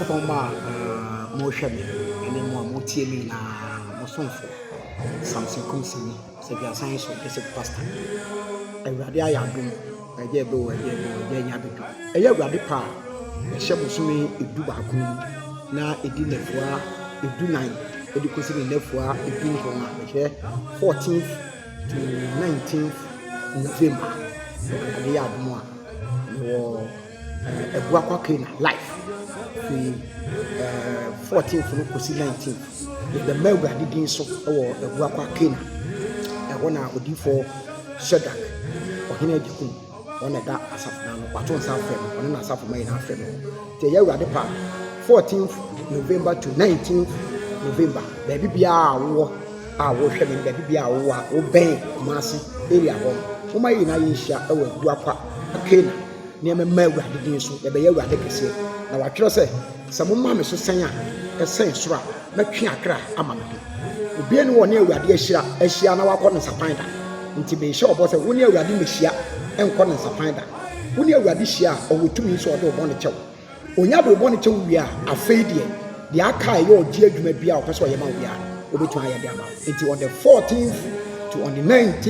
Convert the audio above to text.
Nyankopɔn ma mo hwɛ me ene mo mo tie me na mo sonfo Sampson Kumson se bia san so ese pastor awurade ayadom eje be wo eje nya bedu eye awurade pa ehye bosome edu baako na edi nefua edu nan edi kosi ne nefua edu nkoma ehye 14th to 19th November awurade yadom a wo Abuakwa Canaan life 14th no kosi 19th the Melga didn't so or Abuakwa Canaan na odifo Shadak ohene adikun ona da asafna no kwato nsafre ona na asafo mai na afre no te ya wurade pa 14th November to 19th November baby bia wo hwe me baby bia wo ben kumasi area ho wo mai na yinhia e wa Abuakwa Canaan ne me Melga didin so e be ya wurade kese na watwero se mo ma me so sen a esen soro a na twe akra ama me obi ene wo ne awurade ahia na wakọ ne sapan da nti be hye obo se wo ne awurade mehia enkọ ne sapan da wo ne awurade hia owotumi so odo obo ne chew onya do obo ne chew wi a afei de aka ye oji adwuma bia o pese o ye ma wi a obetu aye de ama nti on the 14th to on the 19th